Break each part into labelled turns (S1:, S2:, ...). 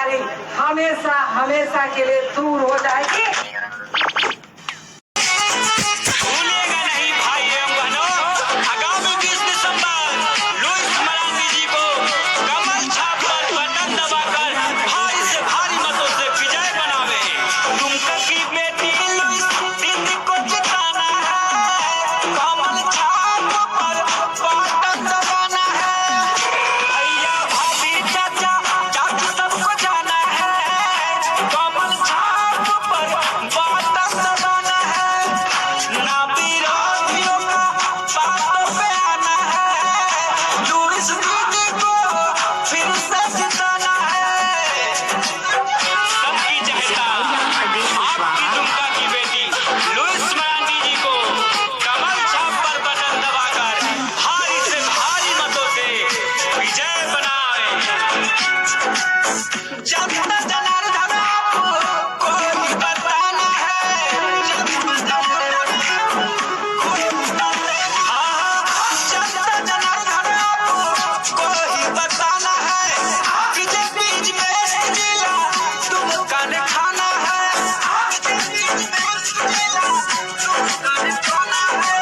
S1: हमारी हमेशा हमेशा के लिए दूर हो जाएगी।
S2: भूलेगा नहीं भाई एवं बहनों, आगामी 20 दिसंबर लुईस मरांडी जी को कमल छाप पर बटन दबाकर भारी से भारी मतों से विजय बनावे। दुमका की बेटी लुईस दीदी को जिताना है, कमल छाप पर बटन दबाना है। भैया भाभी चाचा चाची सबको जाना है, कमल छाप पर बटन दबाना है। ना विरोधियों का बातों पे आना है, लुईस दीदी को फिर से जिताना है। सबकी चाहता आपकी दुमका की बेटी लुईस मरांडी जी को कमल छाप पर बटन दबाकर भारी से भारी मतों से विजय बनाए। जनता जनार्दन आपको ही बताना है, जनता जनार्दन आपको ही बताना है। बीजेपी में जिला दुमका ने खाना है, बीजेपी में जिला दुमका ने खाना है।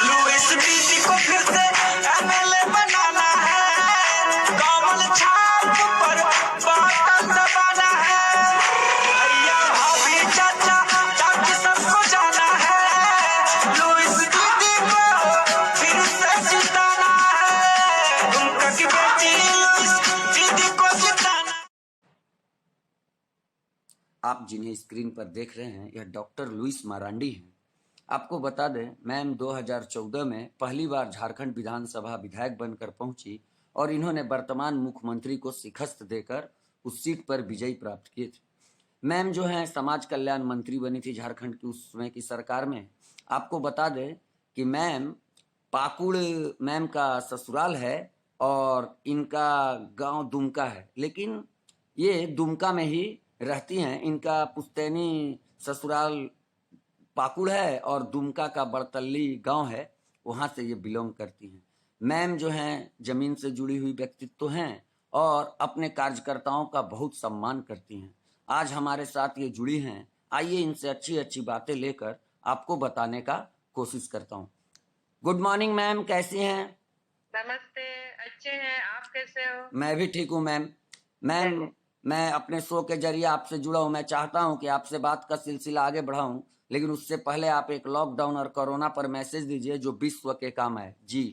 S2: लुईस दीदी को फिर से एमएलए बनाना है, कमल छाप पर बटन दबाना है। भैया भाभी चाचा चाची सबको जाना है, लुईस दीदी को फिर से जिताना है। दुमका की बेटी लुईस दीदी को जिताना।
S3: आप जिन्हें स्क्रीन पर देख रहे हैं यह डॉक्टर लुईस मरांडी हैं। आपको बता दें, मैम 2014 में पहली बार झारखंड विधानसभा विधायक बनकर पहुंची और इन्होंने वर्तमान मुख्यमंत्री को शिकस्त देकर उस सीट पर विजय प्राप्त किए थे। मैम जो हैं समाज कल्याण मंत्री बनी थी झारखंड की उस समय की सरकार में। आपको बता दें कि मैम पाकुड़ मैम का ससुराल है और इनका गांव दुमका है, लेकिन ये दुमका में ही रहती हैं। इनका पुश्तैनी ससुराल पाकुड़ है और दुमका का बड़तल्ली गांव है, वहां से ये बिलोंग करती हैं। मैम जो हैं जमीन से जुड़ी हुई व्यक्तित्व हैं और अपने कार्यकर्ताओं का बहुत सम्मान करती हैं। आज हमारे साथ ये जुड़ी हैं। आइए इनसे अच्छी अच्छी बातें लेकर आपको बताने का कोशिश करता हूँ। गुड मॉर्निंग मैम, कैसी हैं?
S4: नमस्ते, अच्छे हैं। आप कैसे हो?
S3: मैं भी ठीक हूँ मैम। मैम मैं अपने शो के जरिए आपसे जुड़ा हूँ। मैं चाहता हूँ कि आपसे बात का सिलसिला आगे बढ़ाऊं, लेकिन उससे पहले आप एक लॉकडाउन और कोरोना पर मैसेज दीजिए जो विश्व के काम है। जी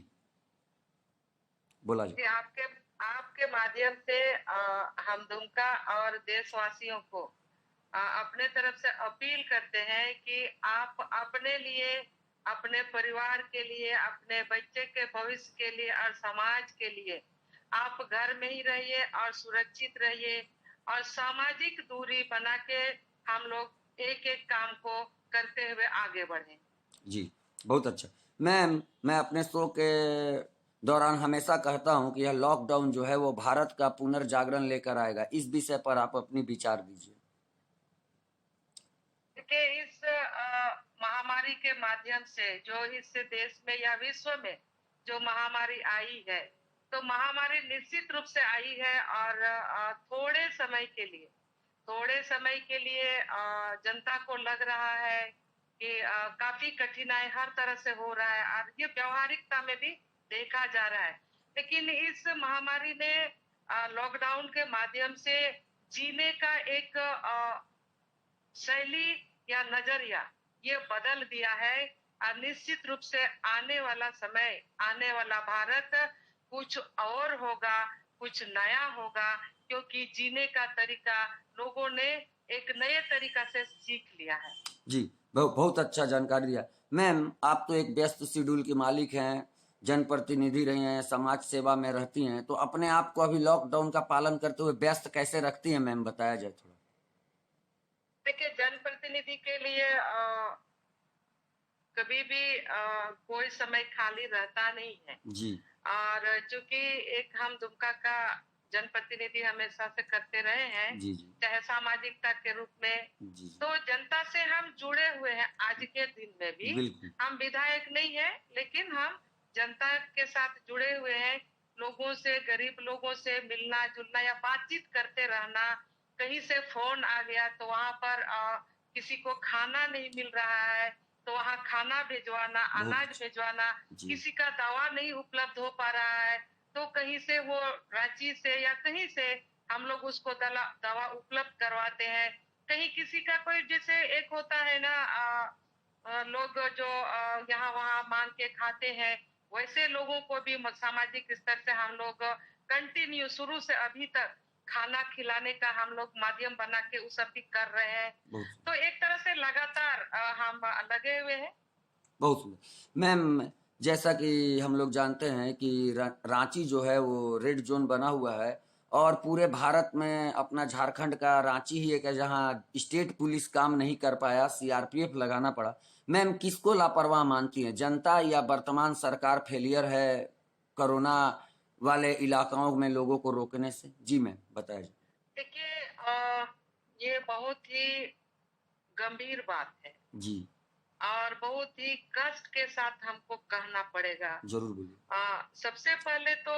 S3: बोला जी।
S4: आपके माध्यम से हम दुमका और देशवासियों को अपने तरफ से अपील करते हैं कि आप अपने लिए, अपने परिवार के लिए, अपने बच्चे के भविष्य के लिए और समाज के लिए आप घर में ही रहिए और सुरक्षित रहिए और सामाजिक दूरी बना के हम लोग एक एक काम को करते हुए आगे बढ़ें।
S3: जी बहुत अच्छा मैम। मैं अपने शो के दौरान हमेशा कहता हूं कि यह लॉकडाउन जो है वो भारत का पुनर्जागरण लेकर आएगा। इस विषय पर आप अपनी विचार दीजिए।
S4: देखिए, इस महामारी के माध्यम से जो इस देश में या विश्व में जो महामारी आई है, तो महामारी निश्चित रूप से आई है और थोड़े समय के लिए जनता को लग रहा है कि काफी कठिनाई हर तरह से हो रहा है और ये व्यवहारिकता में भी देखा जा रहा है। लेकिन इस महामारी ने लॉकडाउन के माध्यम से जीने का एक शैली या नजरिया ये बदल दिया है और निश्चित रूप से आने वाला समय, आने वाला भारत कुछ और होगा, कुछ नया होगा, क्योंकि जीने का तरीका लोगों ने एक नए तरीका से सीख लिया है।
S3: जी बहुत अच्छा जानकारी दिया मैम। आप तो एक व्यस्त शेड्यूल की मालिक हैं, जनप्रतिनिधि रही हैं, समाज सेवा में रहती हैं, तो अपने आप को अभी लॉकडाउन का पालन करते हुए व्यस्त कैसे रखती हैं मैम, बताया जाए थोड़ा।
S4: देखिए, जनप्रतिनिधि के लिए कभी भी कोई समय खाली रहता नहीं है
S3: जी।
S4: और चूंकि एक हम दुमका का जनप्रतिनिधि हमेशा से करते रहे हैं,
S3: जी जी।
S4: चाहे सामाजिकता के रूप में,
S3: जी।
S4: तो जनता से हम जुड़े हुए हैं। आज के दिन में भी
S3: बिल्कुल।
S4: हम विधायक नहीं है, लेकिन हम जनता के साथ जुड़े हुए हैं। लोगों से, गरीब लोगों से मिलना जुलना या बातचीत करते रहना। कहीं से फोन आ गया तो वहां पर किसी को खाना नहीं मिल रहा है तो वहां खाना भिजवाना,
S3: बहुत
S4: अनाज
S3: अच्छा।
S4: भिजवाना।
S3: जी
S4: किसी का दवा नहीं उपलब्ध हो पा रहा है तो कहीं से वो रांची से या कहीं से हम लोग उसको दवा उपलब्ध करवाते हैं। कहीं किसी का कोई, जैसे एक होता है ना, लोग जो यहाँ वहाँ मांग के खाते हैं, वैसे लोगों को भी सामाजिक स्तर से हम लोग कंटिन्यू शुरू से अभी तक खाना खिलाने का हम लोग माध्यम बना के उस सब भी कर रहे हैं।
S3: बहुत
S4: तो एक तरह से लगातार हम लगे हुए हैं।
S3: बहुत सुंदर मैम। जैसा कि हम लोग जानते हैं कि रांची जो है वो रेड जोन बना हुआ है और पूरे भारत में अपना झारखंड का रांची ही एक है जहां स्टेट पुलिस काम नहीं कर पाया, सीआरपीएफ लगाना पड़ा। मैम किसको लापरवाह मानती हैं, जनता या वर्तमान सरकार फेलियर है कोरोना वाले इलाकों में लोगों को रोकने से? जी मैम बताइए।
S4: देखिए, ये बहुत ही गंभीर बात है
S3: जी
S4: और बहुत ही कष्ट के साथ हमको कहना पड़ेगा।
S3: जरूर बोलिए।
S4: सबसे पहले तो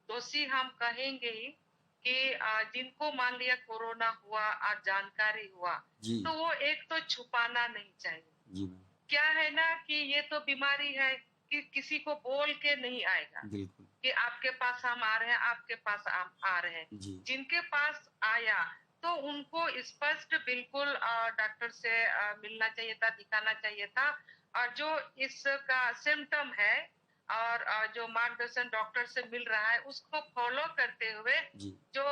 S4: दोषी हम कहेंगे ही कि जिनको मान लिया कोरोना हुआ और जानकारी हुआ
S3: जी
S4: तो वो एक तो छुपाना नहीं चाहिए।
S3: जी मैम
S4: क्या है ना कि ये तो बीमारी है कि किसी को बोल के नहीं आएगा
S3: बिल्कुल।
S4: कि आपके पास हम आ रहे हैं, आपके पास हम आ रहे हैं।
S3: जी
S4: जिनके पास आया तो उनको स्पष्ट बिल्कुल डॉक्टर से मिलना चाहिए था, दिखाना चाहिए था। और जो इसका सिम्टम है और जो मार्गदर्शन डॉक्टर से मिल रहा है उसको फॉलो करते हुए
S3: जी
S4: जो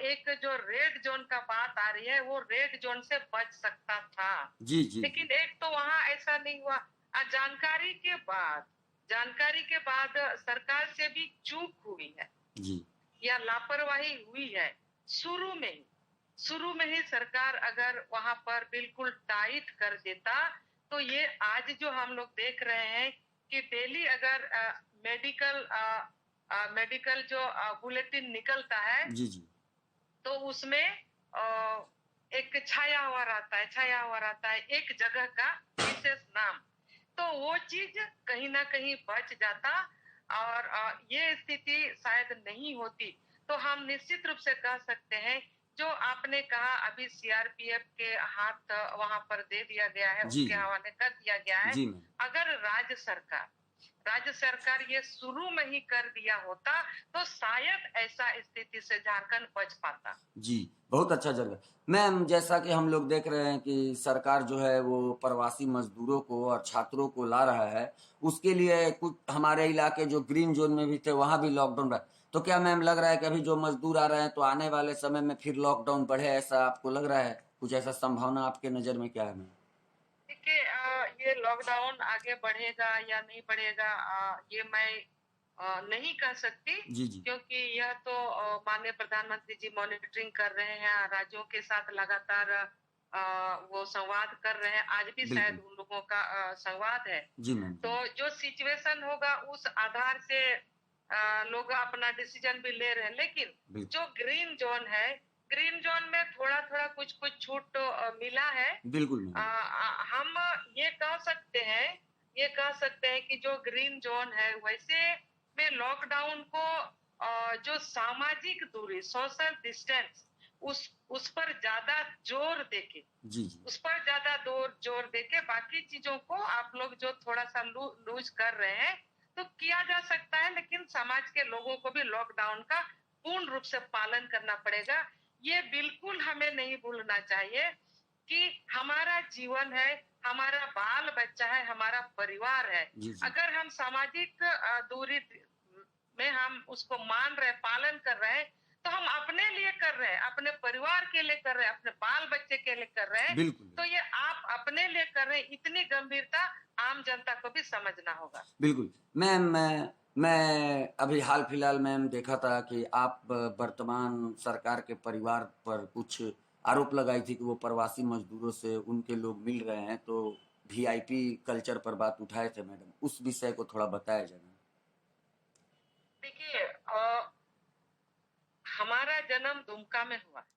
S4: एक जो रेड जोन का बात आ रही है वो रेड जोन से बच सकता था।
S3: जी जी
S4: लेकिन एक तो वहां ऐसा नहीं हुआ। जानकारी के बाद सरकार से भी चूक हुई है
S3: जी
S4: या लापरवाही हुई है। शुरू में ही सरकार अगर वहां पर बिल्कुल टाइट कर देता तो ये आज जो हम लोग देख रहे हैं कि डेली अगर मेडिकल जो बुलेटिन निकलता है
S3: जी जी
S4: तो उसमें एक छाया हुआ रहता है एक जगह का विशेष नाम। तो वो चीज कहीं ना कहीं बच जाता और ये स्थिति शायद नहीं होती। तो हम निश्चित रूप से कह सकते हैं जो आपने कहा अभी सीआरपीएफ के हाथ वहां पर दे दिया गया है,
S3: जी
S4: उनके
S3: जी
S4: हवाले कर दिया गया है।
S3: जी मैम
S4: अगर राज्य सरकार ये शुरू में ही कर दिया होता तो शायद ऐसा स्थिति से झारखंड बच पाता।
S3: जी बहुत अच्छा जगह मैम। जैसा कि हम लोग देख रहे हैं कि सरकार जो है वो प्रवासी मजदूरों को और छात्रों को ला रहा है, उसके लिए कुछ हमारे इलाके जो ग्रीन जोन में भी थे वहां भी लॉकडाउन रहा। तो क्या मैम लग रहा है कि अभी जो मजदूर आ रहे हैं तो आने वाले समय में फिर लॉकडाउन बढ़े, ऐसा आपको लग रहा है? कुछ ऐसा संभावना आपके नजर में क्या है मैम?
S4: देखिए, ये लॉकडाउन आगे बढ़ेगा या नहीं बढ़ेगा ये मैं नहीं कह सकती
S3: जी जी
S4: क्योंकि यह तो माननीय प्रधानमंत्री जी मॉनिटरिंग कर रहे हैं, राज्यों के साथ लगातार वो संवाद कर रहे हैं। आज भी शायद
S3: बिल्कुल
S4: उन लोगों का संवाद है।
S3: जी मैम
S4: तो जो सिचुएशन होगा उस आधार से लोग अपना डिसीजन भी ले रहे हैं। लेकिन
S3: बिल्कुल
S4: जो ग्रीन जोन में थोड़ा थोड़ा कुछ छूट तो मिला है।
S3: बिल्कुल मैम
S4: हम ये कह सकते हैं कि जो ग्रीन जोन है वैसे में लॉकडाउन को जो सामाजिक दूरी, सोशल डिस्टेंस, उस पर ज्यादा जोर देके
S3: जी जी
S4: जोर देके बाकी चीजों को आप लोग जो थोड़ा सा लूज कर रहे हैं तो किया जा सकता है। लेकिन समाज के लोगों को भी लॉकडाउन का पूर्ण रूप से पालन करना पड़ेगा। ये बिल्कुल हमें नहीं भूलना चाहिए कि हमारा जीवन है, हमारा बाल बच्चा है, हमारा परिवार है।
S3: जी जी
S4: अगर हम सामाजिक दूरी में हम उसको मान रहे, पालन कर रहे हैं तो हम अपने लिए कर रहे हैं, अपने परिवार के लिए कर रहे हैं, अपने बाल बच्चे के लिए कर रहे हैं।
S3: बिल्कुल
S4: तो ये आप अपने लिए कर रहे हैं, इतनी गंभीरता आम जनता को भी समझना होगा।
S3: बिल्कुल मैम। मैं अभी हाल फिलहाल मैम देखा था कि आप वर्तमान सरकार के परिवार पर कुछ आरोप लगाई थी कि वो प्रवासी मजदूरों से उनके लोग मिल रहे हैं, तो वीआईपी कल्चर पर बात उठाए थे मैडम, उस विषय को थोड़ा बताया जाए।
S4: देखिए, हमारा जन्म दुमका में हुआ।